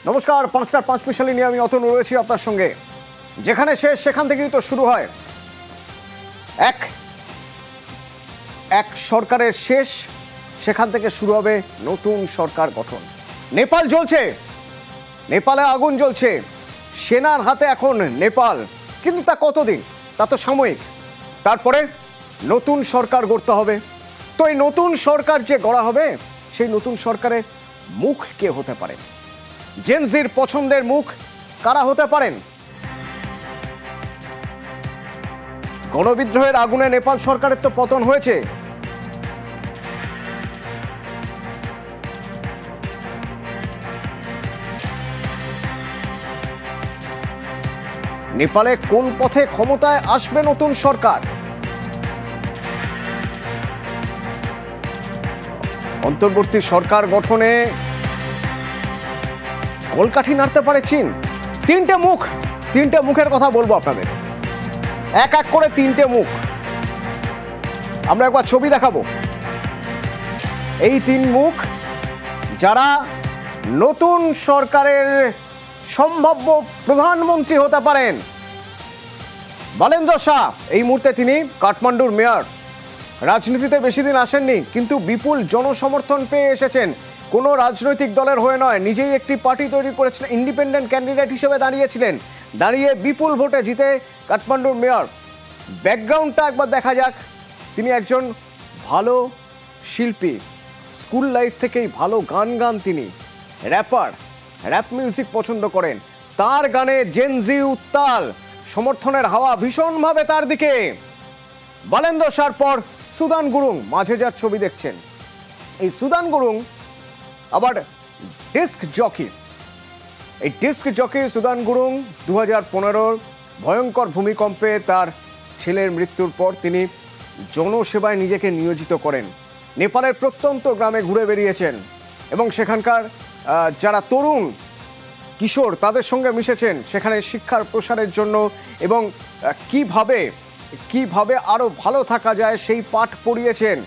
নমস্কার, 5টার 5 মিশালি নিয়ে আমি অতনু রয়েছি আপনার সঙ্গে। যেখানে শেষ সেখান থেকেই তো শুরু হয়। এক সরকারের শেষ, সেখান থেকে শুরু হবে নতুন সরকার গঠন। নেপাল জ্বলছে, নেপালে আগুন জ্বলছে, সেনার হাতে এখন নেপাল। কিন্তু তা কতদিন? তা তো সাময়িক। তারপরে নতুন সরকার গড়তে হবে। তো এই নতুন সরকার যে গড়া হবে, সেই নতুন সরকারের মুখ কে হতে পারে? জেনজির পছন্দের মুখ কারা হতে পারেন? গণবিদ্রোহের আগুনে নেপাল সরকারের তো পতন হয়েছে। নেপালে কোন পথে ক্ষমতায় আসবে নতুন সরকার? অন্তর্বর্তী সরকার গঠনে কলকাঠি নাড়তে পারে চীন। তিনটে মুখের কথা বলবো আপনাদের, এক এক করে তিনটে মুখ। আমরা একবার ছবি দেখাবো। এই তিন মুখ যারা নতুন সরকারের সম্ভাব্য প্রধানমন্ত্রী হতে পারেন। বালেন্দ্র শাহ, এই মুহূর্তে তিনি কাঠমান্ডুর মেয়র। রাজনীতিতে বেশি দিন আসেননি, কিন্তু বিপুল জনসমর্থন পেয়ে এসেছেন। কোনো রাজনৈতিক দলের হয়ে নয়, নিজেই একটি পার্টি তৈরি করেছিলেন, ইন্ডিপেন্ডেন্ট ক্যান্ডিডেট হিসেবে দাঁড়িয়ে বিপুল ভোটে জিতে কাঠমান্ডুর মেয়র। ব্যাকগ্রাউন্ডটা একবার দেখা যাক। তিনি একজন ভালো শিল্পী, স্কুল লাইফ থেকেই ভালো গান তিনি, র্যাপার, র্যাপ মিউজিক পছন্দ করেন। তার গানে জেনজি উত্তাল, সমর্থনের হাওয়া ভীষণভাবে তার দিকে। বালেন্দ্র শাহর পর সুদান গুরুং, মাঝে যার ছবি দেখছেন। এই সুদান গুরুং আবার ডিস্ক জকি। এই ডিস্ক জকি সুদান গুরুং 2015 ভয়ঙ্কর ভূমিকম্পে তার ছেলের মৃত্যুর পর তিনি জনসেবায় নিজেকে নিয়োজিত করেন। নেপালের প্রত্যন্ত গ্রামে ঘুরে বেরিয়েছেন এবং সেখানকার যারা তরুণ কিশোর তাদের সঙ্গে মিশেছেন, সেখানে শিক্ষার প্রসারের জন্য এবং কিভাবে আরো ভালো থাকা যায় সেই পাঠ পড়িয়েছেন।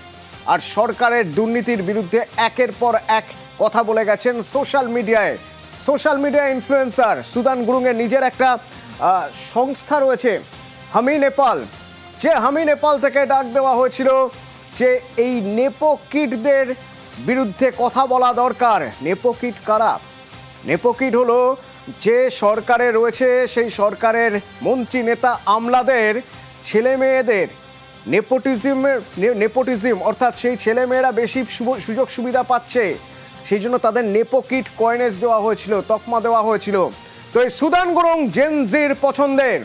আর সরকারের দুর্নীতির বিরুদ্ধে একের পর এক কথা বলে গেছেন সোশ্যাল মিডিয়া ইনফ্লুয়েন্সার। সুদান গুরুংয়ের নিজের একটা সংস্থা রয়েছে, হামি নেপাল। যে হামি নেপাল থেকে ডাক দেওয়া হয়েছিল যে এই নেপো কিডদের বিরুদ্ধে কথা বলা দরকার। নেপো কিড কারা? নেপো কিড হলো যে সরকারে রয়েছে, সেই সরকারের মন্ত্রী নেতা আমলাদের ছেলে মেয়েদের নেপোটিজম, অর্থাৎ সেই ছেলেমেয়েরা বেশি সুযোগ সুবিধা পাচ্ছে, সেই জন্য তাদের নেপো কিড কয়েনেজ দেওয়া হয়েছিল, তকমা দেওয়া হয়েছিল। তো এই সুদান গুরুং জেনজির পছন্দের।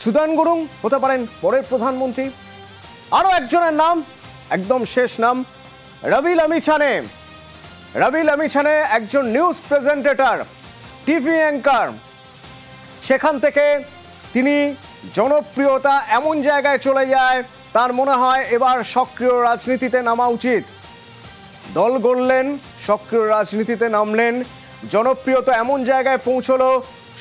সুদান গুরুং হতে পারেন পরের প্রধানমন্ত্রী। আরো একজনের নাম, একদম শেষ নাম, রবি লামিছানে একজন নিউজ প্রেজেন্টেটর, টিভি অ্যাঙ্কার। সেখান থেকে তিনি জনপ্রিয়তা এমন জায়গায় চলে যায়, তার মনে হয় এবার সক্রিয় রাজনীতিতে নামা উচিত। দল গড়লেন, সক্রিয় রাজনীতিতে নামলেন, জনপ্রিয়তা এমন জায়গায় পৌঁছলো,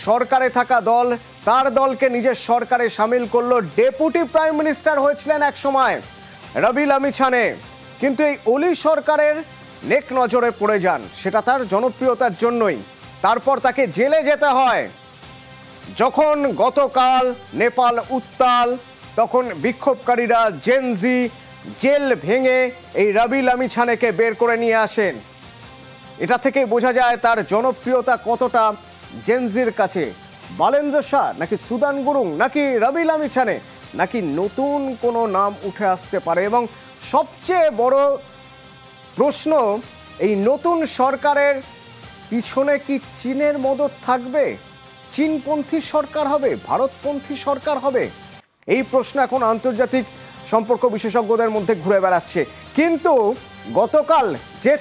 সরকারে থাকা দল তার দলকে নিজের সরকারে সামিল করলো। ডেপুটি প্রাইম মিনিস্টার হয়েছিলেন এক সময় রবি লামিছানে, কিন্তু এই অলি সরকারের নেক নজরে পড়ে যান, সেটা তার জনপ্রিয়তার জন্যই। তারপর তাকে জেলে যেতে হয়। যখন গতকাল নেপাল উত্তাল, তখন বিক্ষোভকারীরা জেনজি জেল ভেঙে এই রবি লামিছানেকে বের করে নিয়ে আসেন। এটা থেকে বোঝা যায় তার জনপ্রিয়তা কতটা জেনজির কাছে। বালেন্দ্র শাহ নাকি সুদান গুরুং নাকি রবি লামিছানে, নাকি নতুন কোনো নাম উঠে আসতে পারে? এবং সবচেয়ে বড় প্রশ্ন, এই নতুন সরকারের পিছনে কি চীনের মদত থাকবে? চীনপন্থী সরকার হবে, ভারতপন্থী সরকার হবে? এই প্রশ্ন এখন আন্তর্জাতিক সম্পর্ক বিশেষজ্ঞদের মধ্যে ঘুরে বেড়াচ্ছে। কিন্তু গতকাল যে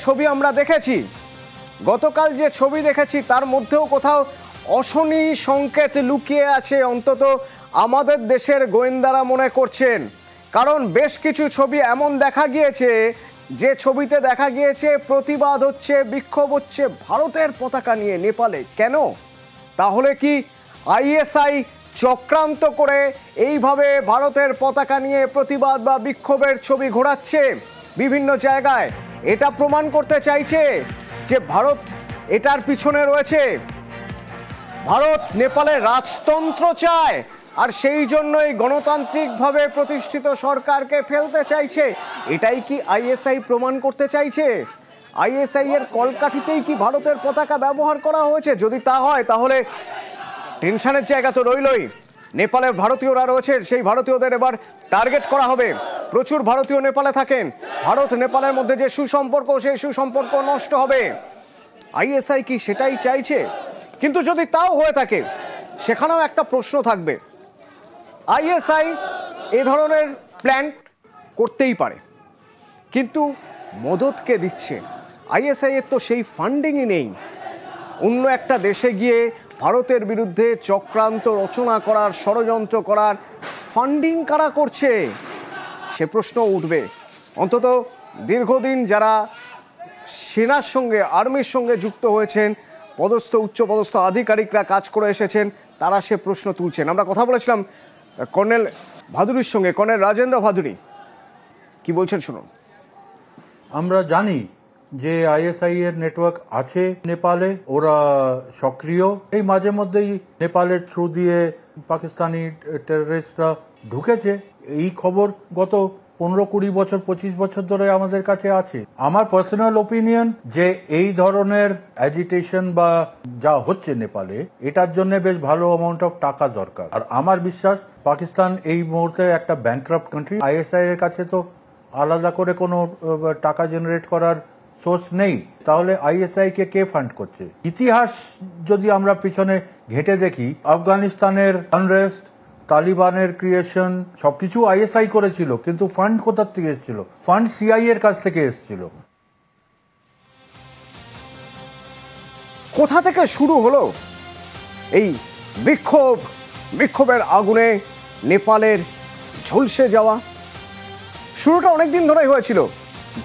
ছবি দেখেছি তার মধ্যেও কোথাও অশনি সংকেত লুকিয়ে আছে, অন্তত আমাদের দেশের গোয়েন্দারা মনে করছেন। কারণ বেশ কিছু ছবি এমন দেখা গিয়েছে, যে ছবিতে দেখা গিয়েছে প্রতিবাদ হচ্ছে, বিক্ষোভ হচ্ছে ভারতের পতাকা নিয়ে নেপালে। কেন? তাহলে কি আইএসআই চক্রান্ত করে এইভাবে ভারতের পতাকা নিয়ে প্রতিবাদ বা বিক্ষোভের ছবি ঘোরাচ্ছে বিভিন্ন জায়গায়? এটা প্রমাণ করতে চাইছে যে ভারত এটার পিছনে রয়েছে। ভারত নেপালে রাজতন্ত্র চায়, আর সেই জন্যই গণতান্ত্রিকভাবে প্রতিষ্ঠিত সরকারকে ফেলতে চাইছে। এটাই কি আইএসআই প্রমাণ করতে চাইছে? আইএসআই এর কলকাঠিতেই কি ভারতের পতাকা ব্যবহার করা হয়েছে? যদি তা হয় তাহলে টেনশনের জায়গা তো রইলই। নেপালের ভারতীয়রা রয়েছে, সেই ভারতীয়দের এবার টার্গেট করা হবে। প্রচুর ভারতীয় নেপালে থাকেন। ভারত নেপালের মধ্যে যে সুসম্পর্ক, সেই সুসম্পর্ক নষ্ট হবে। আইএসআই কি সেটাই চাইছে? কিন্তু যদি তাও হয়ে থাকে, সেখানেও একটা প্রশ্ন থাকবে। আইএসআই এ ধরনের প্ল্যান করতেই পারে, কিন্তু মদত কে দিচ্ছে? আইএসআই এর তো সেই ফান্ডিংই নেই। অন্য একটা দেশে গিয়ে ভারতের বিরুদ্ধে চক্রান্ত রচনা করার, ষড়যন্ত্র করার ফান্ডিং কারা করছে? সে প্রশ্ন উঠবে। অন্তত দীর্ঘদিন যারা সেনার সঙ্গে, আর্মির সঙ্গে যুক্ত হয়েছেন, পদস্থ উচ্চপদস্থ আধিকারিকরা কাজ করে এসেছেন, তারা সে প্রশ্ন তুলছেন। আমরা কথা বলেছিলাম কর্নেল ভাদুরীর সঙ্গে, কর্নেল রাজেন্দ্র ভাদুরী কি বলছেন শুনুন। আমরা জানি যে আইএসআই এর নেটওয়ার্ক আছে নেপালে, ওরা সক্রিয়। এই মাঝে মধ্যেই নেপালের থ্রু দিয়ে পাকিস্তানি টেররিস্টরা ঢুকেছে। এই খবর গত 15-20 বছর, 25 বছর ধরে আমাদের কাছে আছে। আমার পার্সোনাল ওপিনিয়ন যে এই ধরনের অ্যাজিটেশন বা যা হচ্ছে নেপালে, এটার জন্য বেশ ভালো অ্যামাউন্ট অফ টাকা দরকার। আর আমার বিশ্বাস পাকিস্তান এই মুহূর্তে একটা ব্যাংক্রাপ্ট কান্ট্রি। আইএসআই এর কাছে তো আলাদা করে কোনো টাকা জেনারেট করার সোর্স নেই। তাহলে আইএসআই কে ফান্ড করছে? ইতিহাস যদি আমরা পিছনে ঘেঁটে দেখি, আফগানিস্তানের আনরেস্ট, তালিবানের ক্রিয়েশন, সবকিছু আইএসআই করেছিল, কিন্তু ফান্ড কোথার থেকে এসেছিল? ফান্ড সিআই এর কাছ থেকে এসেছিল। কোথা থেকে শুরু হলো এই বিক্ষোভের আগুনে নেপালের ঝলসে যাওয়া? শুরুটা অনেক দিন ধরেই হয়েছিল।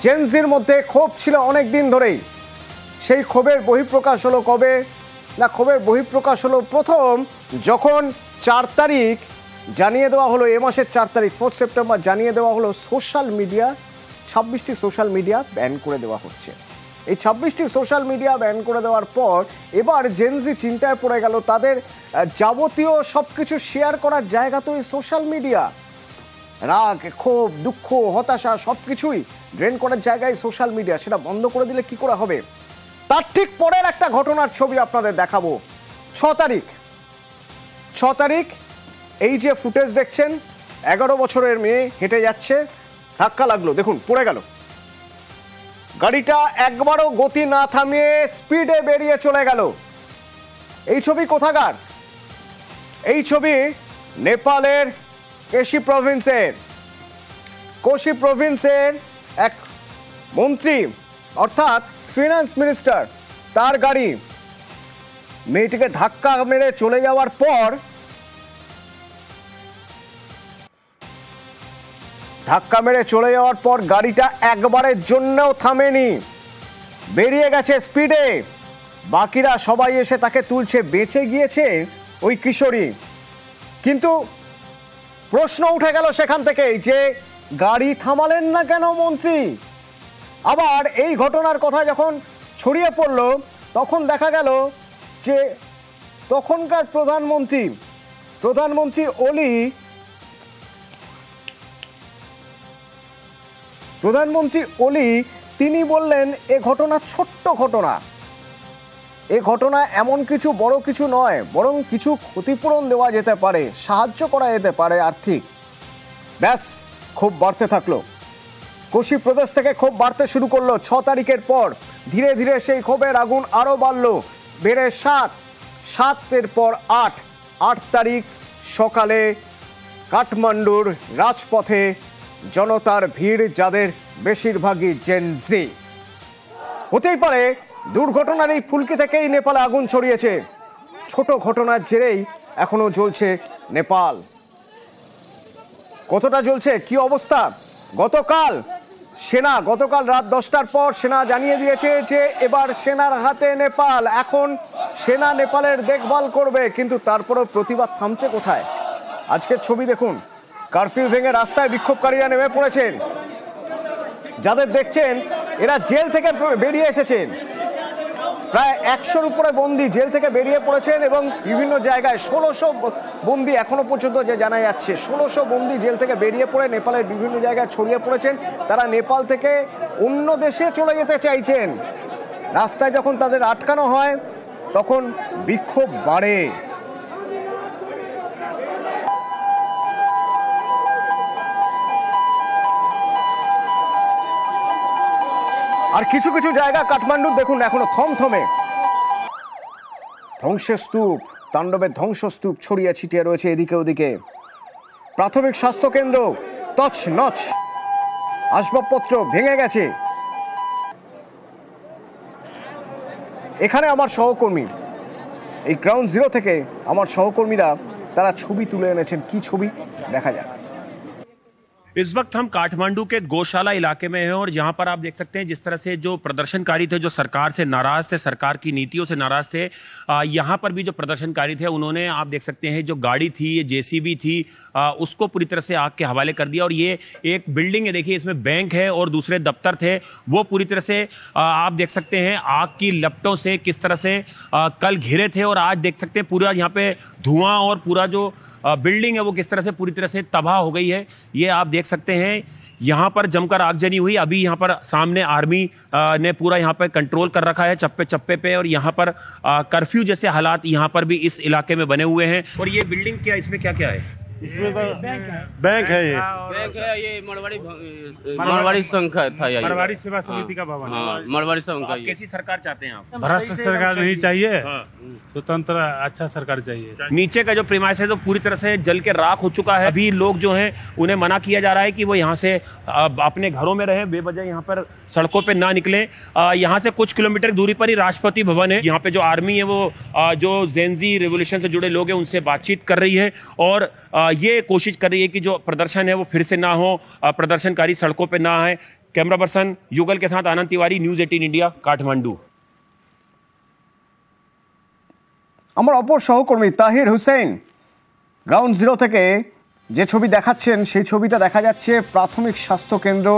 জেনজির মধ্যে ক্ষোভ ছিল অনেক দিন ধরেই। সেই ক্ষোভের বহিঃপ্রকাশ হলো কবে? না, ক্ষোভের বহিঃপ্রকাশ হলো প্রথম যখন 4 তারিখ জানিয়ে দেওয়া হলো, এ মাসের 4 তারিখ 4 সেপ্টেম্বর জানিয়ে দেওয়া হলো সোশ্যাল মিডিয়া, 26টি সোশ্যাল মিডিয়া ব্যান করে দেওয়া হচ্ছে। এই 26টি সোশ্যাল মিডিয়া ব্যান করে দেওয়ার পর এবার জেনজি চিন্তায় পড়ে গেল। তাদের যাবতীয় সব কিছু শেয়ার করার জায়গা তো এই সোশ্যাল মিডিয়া। রাগ, ক্ষোভ, দুঃখ, হতাশা সব কিছুই ড্রেন করার জায়গায় সোশ্যাল মিডিয়া। সেটা বন্ধ করে দিলে কি করে হবে? তার ঠিক পরের একটা ঘটনার ছবি আপনাদের দেখাবো। 6 তারিখ এই যে ফুটেজ দেখছেন, 11 বছরের মেয়ে হেঁটে যাচ্ছে, ধাক্কা লাগলো, দেখুন পড়ে গেল। গাড়িটা একবারও গতি না থামিয়ে স্পিডে বেরিয়ে চলে গেল। এই ছবি কোথাকার? এই ছবি নেপালের কোশি প্রভিন্সের এক মন্ত্রী, অর্থাৎ ফিনান্স মিনিস্টার, তার গাড়ি মেয়েটিকে ধাক্কা মেরে চলে যাওয়ার পর গাড়িটা একবারের জন্যও থামেনি, বেরিয়ে গেছে স্পিডে। বাকিরা সবাই এসে তাকে তুলছে। বেঁচে গিয়েছে ওই কিশোরী। কিন্তু প্রশ্ন উঠে গেল সেখান থেকেই যে গাড়ি থামালেন না কেন মন্ত্রী? আবার এই ঘটনার কথা যখন ছড়িয়ে পড়ল, তখন দেখা গেল যে তখনকার প্রধানমন্ত্রী ওলি তিনি বললেন এ ঘটনা ছোট্ট ঘটনা, এ ঘটনা এমন কিছু বড় কিছু নয়, বরং কিছু ক্ষতিপূরণ দেওয়া যেতে পারে, সাহায্য করা যেতে পারে আর্থিক। ব্যাস, ক্ষোভ বাড়তে থাকলো। কোশি প্রদেশ থেকে ক্ষোভ বাড়তে শুরু করলো। 6 তারিখের পর ধীরে ধীরে সেই ক্ষোভের আগুন আরো বাড়লো, বেড়ে 7 পর 8 তারিখ সকালে কাঠমান্ডুর রাজপথে জনতার ভিড়, যাদের বেশিরভাগই জেনজি। হতেই পারে দুর্ঘটনার এই ফুলকি থেকেই নেপালে আগুন ছড়িয়েছে। ছোট ঘটনার জেরেই এখনো জ্বলছে নেপাল। কতটা জ্বলছে, কি অবস্থা? গতকাল রাত 10টার পর সেনা জানিয়ে দিয়েছে যে এবার সেনার হাতে নেপাল। এখন সেনা নেপালের দেখভাল করবে, কিন্তু তারপরেও প্রতিবাদ থামছে কোথায়? আজকের ছবি দেখুন। কারফিউ ভেঙে রাস্তায় বিক্ষোভকারীরা নেমে পড়েছেন। যাদের দেখছেন এরা জেল থেকে বেরিয়ে এসেছেন। প্রায় 100-র উপরে বন্দী জেল থেকে বেরিয়ে পড়েছেন এবং বিভিন্ন জায়গায় 1600 বন্দী এখনো পর্যন্ত যে জানা যাচ্ছে 1600 বন্দী জেল থেকে বেরিয়ে পড়ে নেপালের বিভিন্ন জায়গায় ছড়িয়ে পড়েছেন। তারা নেপাল থেকে অন্য দেশে চলে যেতে চাইছেন। রাস্তায় যখন তাদের আটকানো হয় তখন বিক্ষোভ বাড়ে। আর কিছু কিছু জায়গা কাঠমান্ডুর দেখুন এখনো থমথমে, ধ্বংসের স্তূপ, তাণ্ডবের ধ্বংসস্তূপ ছড়িয়ে ছিটিয়ে রয়েছে এদিকে ওদিকে। প্রাথমিক স্বাস্থ্য কেন্দ্র তছনছ, আসবাবপত্র ভেঙে গেছে। এখানে আমার সহকর্মী, এই গ্রাউন্ড জিরো থেকে আমার সহকর্মীরা তারা ছবি তুলে এনেছেন। কি ছবি দেখা যাক। इस वक्त हम काठमांडू के गौशाला इलाके में हैं और यहाँ पर आप देख सकते हैं जिस तरह से जो प्रदर्शनकारी थे, जो सरकार से नाराज थे, सरकार की नीतियों से नाराज थे, यहाँ पर भी जो प्रदर्शनकारी थे उन्होंने आप देख सकते हैं जो गाड़ी थी, ये जेसीबी थी, उसको पूरी तरह से आग के हवाले कर दिया। और ये एक बिल्डिंग है, देखिए इसमें बैंक है और दूसरे दफ्तर थे, वो पूरी तरह से आप देख सकते हैं आग की लपटों से किस तरह से कल घिरे थे। और आज देख सकते हैं पूरा यहाँ पे धुआं और पूरा जो बिल्डिंग है वो किस तरह से पूरी तरह से तबाह हो गई है। ये आप देख सकते हैं यहाँ पर जमकर आगजनी हुई। अभी यहाँ पर सामने आर्मी ने पूरा यहाँ पर कंट्रोल कर रखा है चप्पे चप्पे पे, और यहाँ पर कर्फ्यू जैसे हालात यहाँ पर भी इस इलाके में बने हुए हैं। और ये बिल्डिंग क्या, इसमें क्या क्या है? इसमें तो बैंक है, ये मरवाड़ी संघ था, ये मरवाड़ी सेवा समिति का भवन। हाँ, मरवाड़ी संघ का। कैसी सरकार चाहते हैं आप? भ्रष्ट सरकार नहीं चाहिए, स्वतंत्र अच्छा सरकार चाहिए। नीचे का जो प्रीमाइस है तो पूरी तरह से जल के राख हो चुका है। अभी लोग जो हैं उन्हें मना किया जा रहा है कि वो यहाँ से अपने घरों में रहें, बेवजह यहाँ पर सड़कों पे ना निकलें। यहाँ से कुछ किलोमीटर दूरी पर ही राष्ट्रपति भवन है। यहाँ पे जो आर्मी है वो जो जेनजी रेवोल्यूशन से जुड़े लोग हैं उनसे बातचीत कर रही है और ये कोशिश कर रही है कि जो प्रदर्शन है वो फिर से ना हो, प्रदर्शनकारी सड़कों पे ना आए। कैमरा पर्सन युगल के साथ आनंद तिवारी, न्यूज़ 18 इंडिया, काठमांडू। আমার অপর সহকর্মী তাহির হুসেন গ্রাউন্ড জিরো থেকে যে ছবি দেখাচ্ছেন সেই ছবিটা দেখা যাচ্ছে প্রাথমিক স্বাস্থ্য কেন্দ্র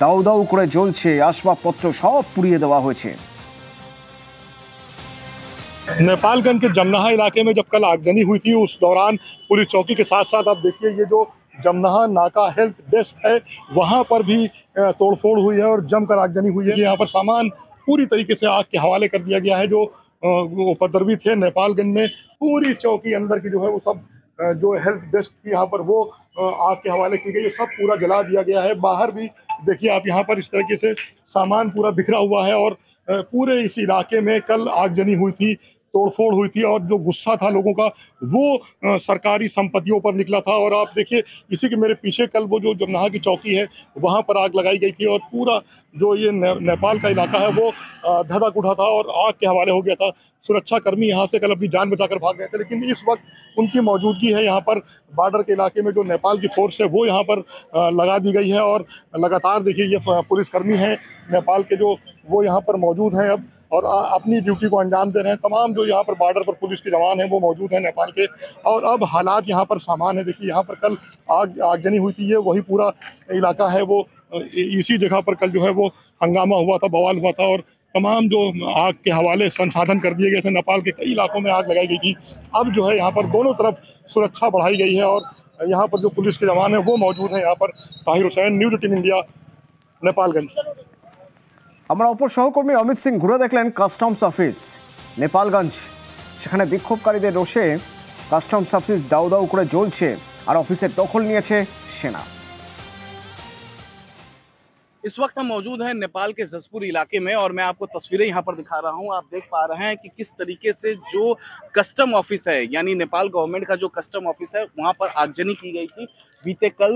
দাউ দাউ করে জ্বলছে, আসবাবপত্র সব পুড়িয়ে দেওয়া হয়েছে। नेपालगंज के जमनाहा इलाके में जब कल आगजनी हुई थी उस दौरान पुलिस चौकी के साथ साथ आप देखिए ये जो जमनाहा नाका हेल्थ डेस्क है वहां पर भी तोड़फोड़ हुई है और जमकर आगजनी हुई है। यहाँ पर सामान पूरी तरीके से आग के हवाले कर दिया गया है। जो उपद्रवी थे नेपालगंज में, पूरी चौकी अंदर की जो है वो सब जो हेल्थ डेस्क थी यहाँ पर वो आग के हवाले की गई, सब पूरा जला दिया गया है। बाहर भी देखिए आप यहाँ पर इस तरीके से सामान पूरा बिखरा हुआ है और पूरे इस इलाके में कल आगजनी हुई थी, तोड़फोड़ हुई थी और जो गुस्सा था लोगों का वो सरकारी संपत्तियों पर निकला था। और आप देखिए इसी के मेरे पीछे कल वो जो जमनाहा की चौकी है वहां पर आग लगाई गई थी और पूरा जो ये नेपाल का इलाका है वो धधक उठा था और आग के हवाले हो गया था। सुरक्षा कर्मी यहाँ से कल अपनी जान बचाकर भाग गए थे, लेकिन इस वक्त उनकी मौजूदगी है यहाँ पर बॉर्डर के इलाके में। जो नेपाल की फोर्स है वो यहाँ पर लगा दी गई है और लगातार देखिए ये पुलिसकर्मी हैं नेपाल के जो वो यहाँ पर मौजूद हैं अब और अपनी ड्यूटी को अंजाम दे रहे हैं। तमाम जो यहाँ पर बॉर्डर पर पुलिस के जवान हैं वो मौजूद हैं नेपाल के। और अब हालात यहाँ पर सामान है, देखिए यहाँ पर कल आगजनी हुई थी, ये वही पूरा इलाका है वो इसी जगह पर कल जो है वो हंगामा हुआ था, बवाल हुआ था और तमाम जो आग के हवाले संसाधन कर दिए गए थे। नेपाल के कई इलाकों में आग लगाई गई थी। अब जो है यहाँ पर दोनों तरफ सुरक्षा बढ़ाई गई है और यहाँ पर जो पुलिस के जवान है वो मौजूद है यहाँ पर। Tahir Hussain, news 18 India, Nepalgunj. আমার অপর সহকর্মী অমিত সিং ঘুরে দেখলেন কাস্টমস অফিস নেপালগঞ্জ। সেখানে বিক্ষোভকারীদের রোষে কাস্টমস অফিস দাউ দাউ করে জ্বলছে আর অফিসের দখল নিয়েছে সেনা। इस वक्त हम मौजूद हैं नेपाल के जसपुर इलाके में और मैं आपको तस्वीरें यहाँ पर दिखा रहा हूँ। आप देख पा रहे हैं कि किस तरीके से जो कस्टम ऑफिस है यानी नेपाल गवर्नमेंट का जो कस्टम ऑफिस है वहाँ पर आगजनी की गई थी बीते कल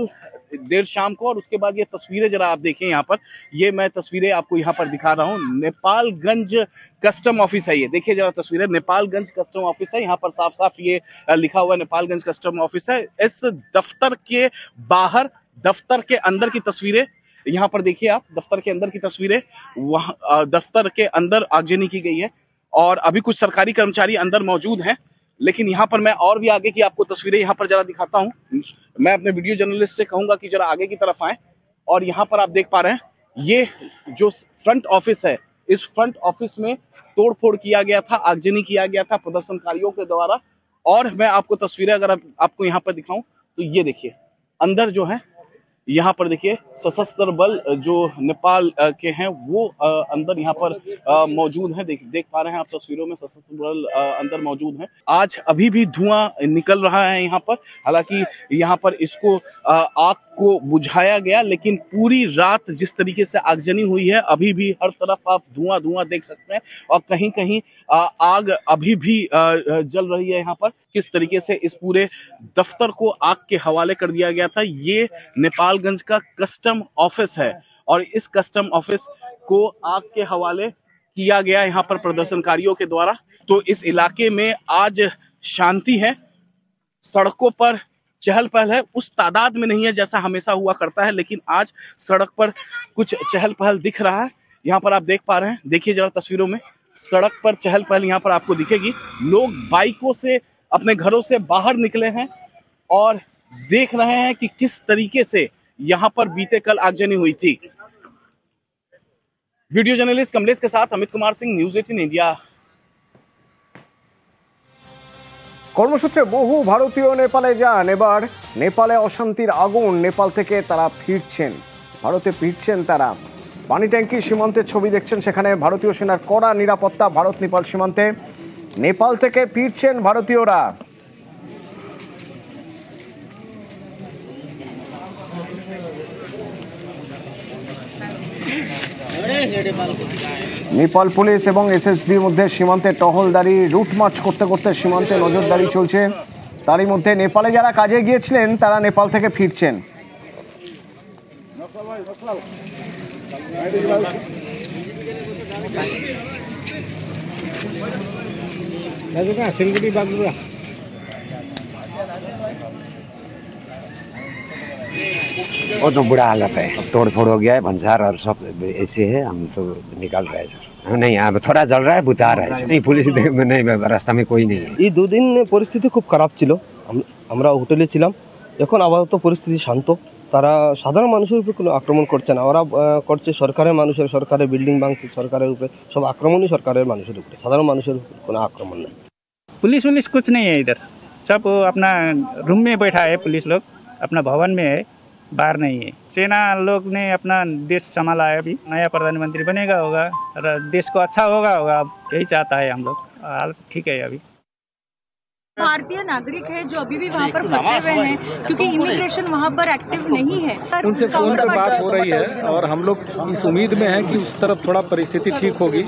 देर शाम को। और उसके बाद ये तस्वीरें जरा आप देखें यहाँ पर, ये मैं तस्वीरें आपको यहाँ पर दिखा रहा हूँ। नेपालगंज कस्टम ऑफिस है, ये देखिए जरा तस्वीरें, नेपालगंज कस्टम ऑफिस है। यहाँ पर साफ साफ ये लिखा हुआ है नेपालगंज कस्टम ऑफिस है। इस दफ्तर के बाहर, दफ्तर के अंदर की तस्वीरें यहाँ पर देखिए आप, दफ्तर के अंदर की तस्वीरें, वहाँ दफ्तर के अंदर आगजनी की गई है और अभी कुछ सरकारी कर्मचारी अंदर मौजूद हैं। लेकिन यहाँ पर मैं और भी आगे की आपको तस्वीरें यहाँ पर जरा दिखाता हूँ। मैं अपने वीडियो जर्नलिस्ट से कहूंगा कि जरा आगे की तरफ आए और यहाँ पर आप देख पा रहे हैं ये जो फ्रंट ऑफिस है इस फ्रंट ऑफिस में तोड़फोड़ किया गया था, आगजनी किया गया था प्रदर्शनकारियों के द्वारा। और मैं आपको तस्वीरें अगर आपको यहाँ पर दिखाऊं तो ये देखिए, अंदर जो है यहाँ पर देखिए सशस्त्र बल जो नेपाल के हैं वो अंदर यहाँ पर मौजूद हैं। देख पा रहे हैं आप तस्वीरों में, सशस्त्र बल अंदर मौजूद हैं। आज अभी भी धुआं निकल रहा है यहाँ पर, हालांकि यहाँ पर इसको आग को बुझाया गया, लेकिन पूरी रात जिस तरीके से आगजनी हुई है अभी भी हर तरफ आप धुआं देख सकते हैं और कहीं कहीं आग अभी भी जल रही है यहाँ पर। किस तरीके से इस पूरे दफ्तर को आग के हवाले कर दिया गया था। ये नेपालगंज का कस्टम ऑफिस है और इस कस्टम ऑफिस को आग के हवाले किया गया यहाँ पर प्रदर्शनकारियों के द्वारा। तो इस इलाके में आज शांति है, सड़कों पर चहल पहल है, उस तादाद में नहीं है जैसा हमेशा हुआ करता है, लेकिन आज सड़क पर कुछ चहल पहल दिख रहा है। यहाँ पर आप देख पा रहे हैं, देखिए जरा तस्वीरों में, सड़क पर चहल पहल यहाँ पर आपको दिखेगी। लोग बाइकों से अपने घरों से बाहर निकले हैं और देख रहे हैं कि किस तरीके से यहाँ पर बीते कल आगजनी हुई थी। वीडियो जर्नलिस्ट कमलेश के साथ अमित कुमार सिंह, न्यूज 18 इंडिया। কর্মসূত্রে বহু ভারতীয় নেপালে যান। এবার নেপালে অশান্তির আগুন, নেপাল থেকে তারা ফিরছেন, ভারতে ফিরছেন তারা। পানি ট্যাঙ্কি সীমান্তের ছবি দেখছেন, সেখানে ভারতীয় সেনার কড়া নিরাপত্তা। ভারত নেপাল সীমান্তে নেপাল থেকে ফিরছেন ভারতীয়রা। নেপাল পুলিশ এবং এসএসবির মধ্যে সীমান্তে টহলদারি, রুট মার্চ করতে করতে সীমান্তে নজরদারি চলছে। তারই মধ্যে নেপালে যারা কাজে গিয়েছিলেন তারা নেপাল থেকে ফিরছেন। वो तो बुरा हालत है, तोड़ फोड़ हो गया है, भंसार और सब ऐसे है। हम तो निकाल रहे हैं सर। नहीं, अब थोड़ा जल रहा है, बुझा रहा है। नहीं, पुलिस नहीं, रास्ता में कोई नहीं है। এই দুদিন পরিস্থিতি খুব খারাপ ছিল। আমরা হোটেলে ছিলাম, এখন আপাতত পরিস্থিতি শান্ত। তারা সাধারণ মানুষের উপর কোনো আক্রমণ করছে না, ওরা করছে সরকারের মানুষের, সরকারের বিল্ডিং ভাঙছে সরকারের উপরে, সব আক্রমণই সরকারের মানুষের উপরে, সাধারণ মানুষের উপর কোনো আক্রমণ নেই। पुलिस वुलिस कुछ नहीं है इधर, सब अपना रूम में बैठा है, पुलिस लोग अपना भवन में है, बाहर नहीं है। सेना लोग ने अपना देश संभाला है, अभी नया प्रधानमंत्री बनेगा होगा, देश को अच्छा होगा अब यही चाहता है हम लोग। हाल ठीक है अभी। भारतीय नागरिक है जो अभी भी वहाँ पर फंसे हुए हैं, क्योंकि इमिग्रेशन वहाँ पर एक्टिव नहीं है। उनसे फोन पर बात हो रही है और हम लोग इस उम्मीद में हैं कि उस तरफ थोड़ा परिस्थिति ठीक होगी,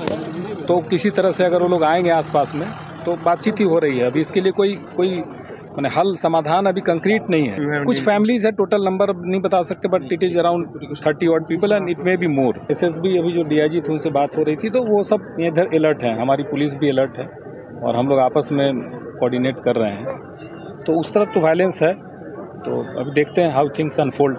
तो किसी तरह से अगर वो लोग आएंगे आसपास में तो बातचीत ही हो रही है। अभी इसके लिए कोई माने हल समाधान अभी कंक्रीट नहीं है। कुछ फैमिलीज है, टोटल नंबर नहीं बता सकते, but it is around 30 odd people and it may be more. SSB अभी जो डीआईजी थे उनसे बात हो रही थी, तो वो सब इधर अलर्ट है, हमारी पुलिस भी अलर्ट है और हम लोग आपस में कोऑर्डिनेट कर रहे हैं। तो उस तरफ तो वायलेंस है, तो अभी देखते हैं हाउ थिंग्स अनफोल्ड।